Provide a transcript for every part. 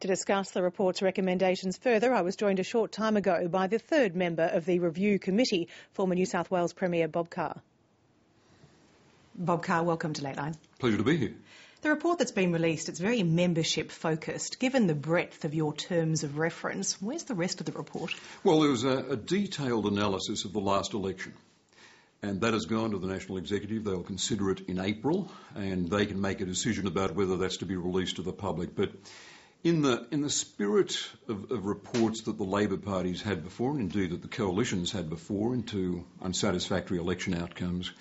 To discuss the report's recommendations further, I was joined a short time ago by the third member of the review committee, former New South Wales Premier Bob Carr. Bob Carr, welcome to Lateline. Pleasure to be here. The report that's been released, it's very membership focused. Given the breadth of your terms of reference, where's the rest of the report? Well, there was a detailed analysis of the last election, and that has gone to the National Executive. They'll consider it in April, and they can make a decision about whether that's to be released to the public. But in the spirit of reports that the Labor parties had before, and indeed that the coalitions had before, into unsatisfactory election outcomes,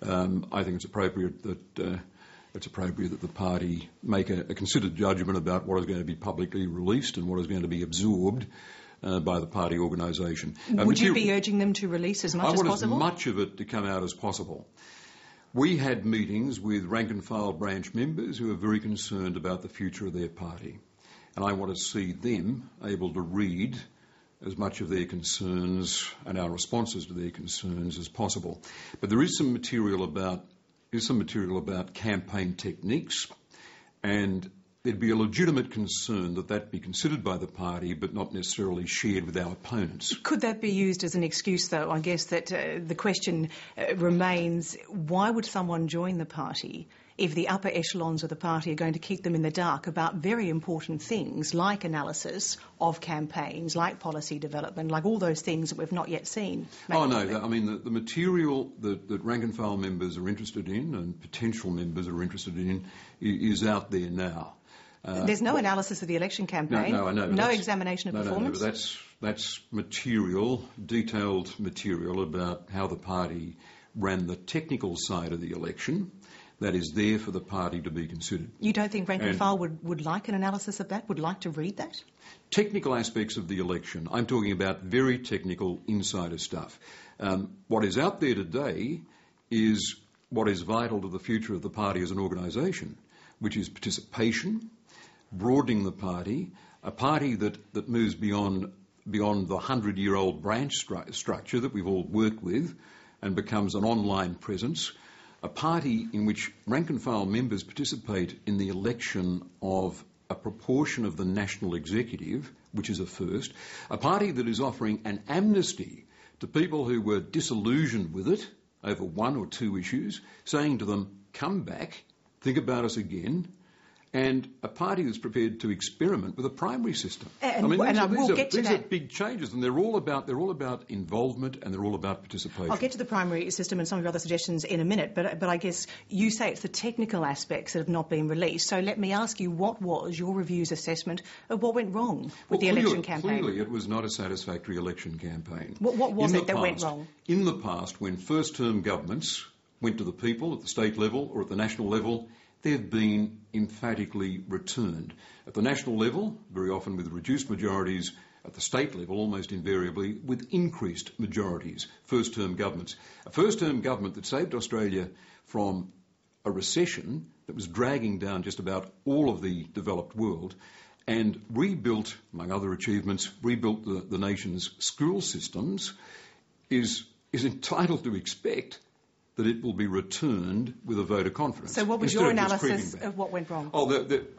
I think it's appropriate that the party make a considered judgment about what is going to be publicly released and what is going to be absorbed by the party organisation. Would you be urging them to release as much as possible? I want as much of it to come out as possible. We had meetings with rank-and-file branch members who are very concerned about the future of their party. And I want to see them able to read as much of their concerns and our responses to their concerns as possible. But there is some material about campaign techniques, and there'd be a legitimate concern that be considered by the party but not necessarily shared with our opponents. Could that be used as an excuse, though? I guess that the question remains, why would someone join the party if the upper echelons of the party are going to keep them in the dark about very important things like analysis of campaigns, like policy development, like all those things that we've not yet seen? Oh, no. I mean, the material that rank-and-file members are interested in and potential members are interested in is out there now. There's no analysis of the election campaign. No, I know. No examination of performance. No, but that's material, detailed material about how the party ran the technical side of the election. That is there for the party to be considered. You don't think rank and file would like an analysis of that, would like to read that? Technical aspects of the election. I'm talking about very technical insider stuff. What is out there today is what is vital to the future of the party as an organisation, which is participation, broadening the party, a party that moves beyond the 100-year-old branch structure that we've all worked with and becomes an online presence, a party in which rank-and-file members participate in the election of a proportion of the National Executive, which is a first, a party that is offering an amnesty to people who were disillusioned with it over one or two issues, saying to them, come back, think about us again, and a party that's prepared to experiment with a primary system. These are big changes, and they're all about involvement, and they're all about participation. I'll get to the primary system and some of your other suggestions in a minute, but I guess you say it's the technical aspects that have not been released. So let me ask you, what was your review's assessment of what went wrong with the election campaign? Clearly, it was not a satisfactory election campaign. What was it that went wrong? In the past, when first-term governments went to the people at the state level or at the national level, they've been emphatically returned. At the national level, very often with reduced majorities. At the state level, almost invariably with increased majorities. First-term governments. A first-term government that saved Australia from a recession that was dragging down just about all of the developed world and rebuilt, among other achievements, rebuilt the nation's school systems is entitled to expect that it will be returned with a vote of confidence. So what was your analysis of what went wrong?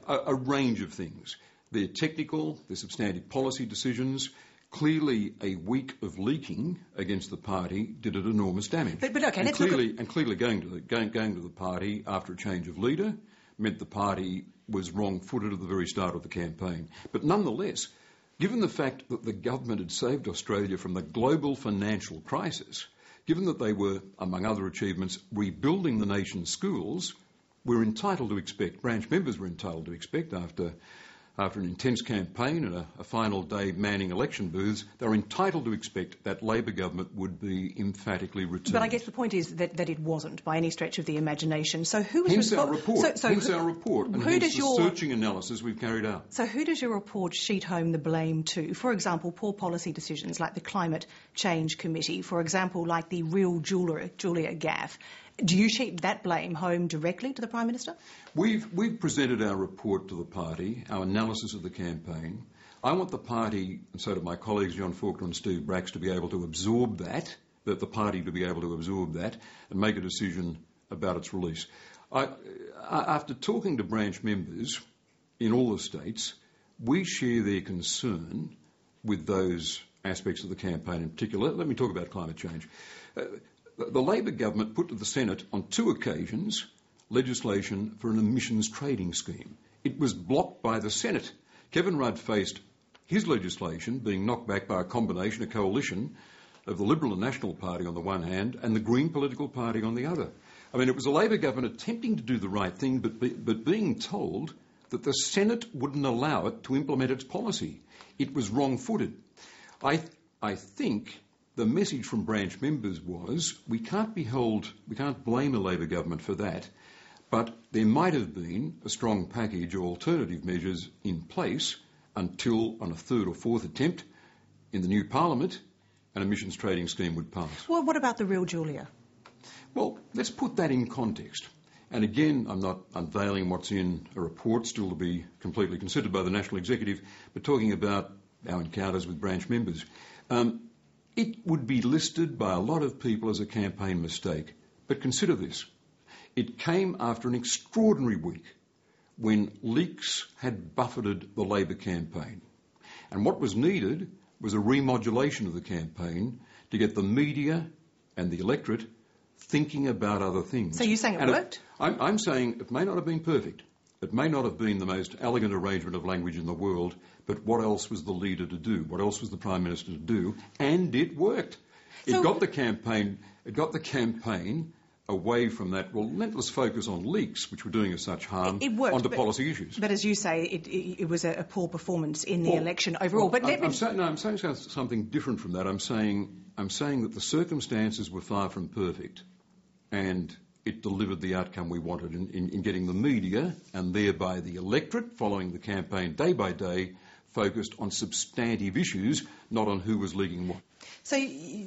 A range of things. They're technical, they're substantive policy decisions. Clearly, a week of leaking against the party did it enormous damage. But okay, let's look at... And clearly going to the party after a change of leader meant the party was wrong-footed at the very start of the campaign. But nonetheless, given the fact that the government had saved Australia from the global financial crisis, given that they were, among other achievements, rebuilding the nation's schools, branch members were entitled to expect after an intense campaign and a final day manning election booths, they were entitled to expect that Labor government would be emphatically returned. But I guess the point is that it wasn't by any stretch of the imagination. So who was Hence our report. Hence our report. And hence the searching analysis we've carried out. So who does your report sheet home the blame to? For example, poor policy decisions like the Climate Change Committee. For example, like the real Julia gaffe. Do you sheet that blame home directly to the Prime Minister? We've presented our report to the party, our analysis of the campaign. I want the party, and so do my colleagues John Faulkner and Steve Bracks, to be able to absorb that the party to be able to absorb that and make a decision about its release. After talking to branch members in all the states, we share their concern with those aspects of the campaign in particular. Let me talk about climate change. The Labor government put to the Senate on 2 occasions legislation for an emissions trading scheme. It was blocked by the Senate. Kevin Rudd faced his legislation being knocked back by a coalition of the Liberal and National Party on the one hand and the Green political party on the other. I mean, it was a Labor government attempting to do the right thing but being told that the Senate wouldn't allow it to implement its policy. It was wrong-footed. I think the message from branch members was we can't blame a Labor government for that, but there might have been a strong package or alternative measures in place until, on a 3rd or 4th attempt in the new Parliament, an emissions trading scheme would pass. Well, what about the real Julia? Well, let's put that in context. And again, I'm not unveiling what's in a report still to be completely considered by the National Executive, but talking about our encounters with branch members. It would be listed by a lot of people as a campaign mistake. But consider this. It came after an extraordinary week when leaks had buffeted the Labor campaign. And what was needed was a remodulation of the campaign to get the media and the electorate thinking about other things. So you're saying it worked? I'm saying it may not have been perfect. It may not have been the most elegant arrangement of language in the world, but what else was the leader to do? What else was the Prime Minister to do? And it worked. It got the campaign away from that relentless focus on leaks, which were doing us such harm, onto policy issues. But as you say, it was a poor performance in the election overall. But I'm saying something different from that. I'm saying that the circumstances were far from perfect, and it delivered the outcome we wanted in getting the media and thereby the electorate following the campaign day by day focused on substantive issues, not on who was leaking what. So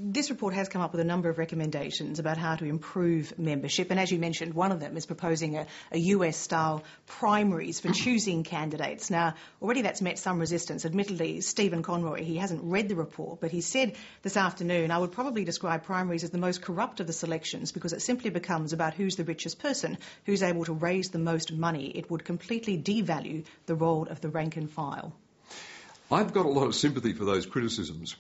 this report has come up with a number of recommendations about how to improve membership, and as you mentioned, one of them is proposing a US-style primaries for choosing candidates. Now, already that's met some resistance. Admittedly, Stephen Conroy, he hasn't read the report, but he said this afternoon, I would probably describe primaries as the most corrupt of the selections because it simply becomes about who's the richest person, who's able to raise the most money. It would completely devalue the role of the rank and file. I've got a lot of sympathy for those criticisms.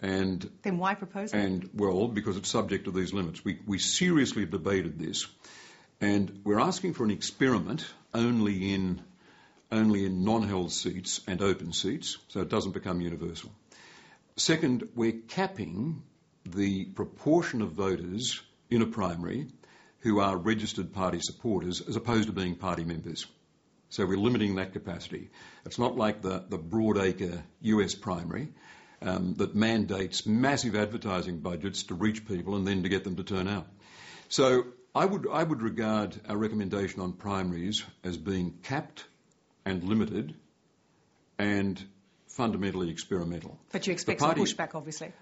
And then why propose it? And, well, because it's subject to these limits. We seriously debated this, and we're asking for an experiment only in non-held seats and open seats, so it doesn't become universal. Second, we're capping the proportion of voters in a primary who are registered party supporters as opposed to being party members. So we're limiting that capacity. It's not like the broadacre US primary that mandates massive advertising budgets to reach people and then to get them to turn out. So I would regard our recommendation on primaries as being capped and limited and fundamentally experimental. But you expect some pushback, obviously.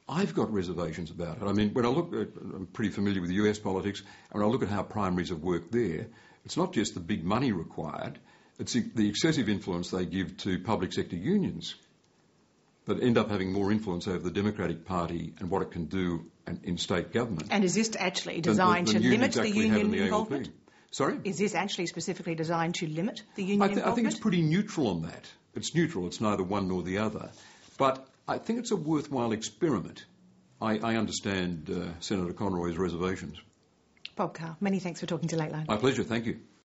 I've got reservations about it. I mean, when I look at, I'm pretty familiar with US politics, and when I look at how primaries have worked there, it's not just the big money required, it's the excessive influence they give to public sector unions that end up having more influence over the Democratic Party and what it can do in state government. And is this actually designed to limit the union involvement? Sorry? Is this actually specifically designed to limit the union involvement? I think it's pretty neutral on that. It's neutral. It's neither one nor the other. But I think it's a worthwhile experiment. I understand Senator Conroy's reservations. Bob Carr, many thanks for talking to Late Line. My pleasure. Thank you.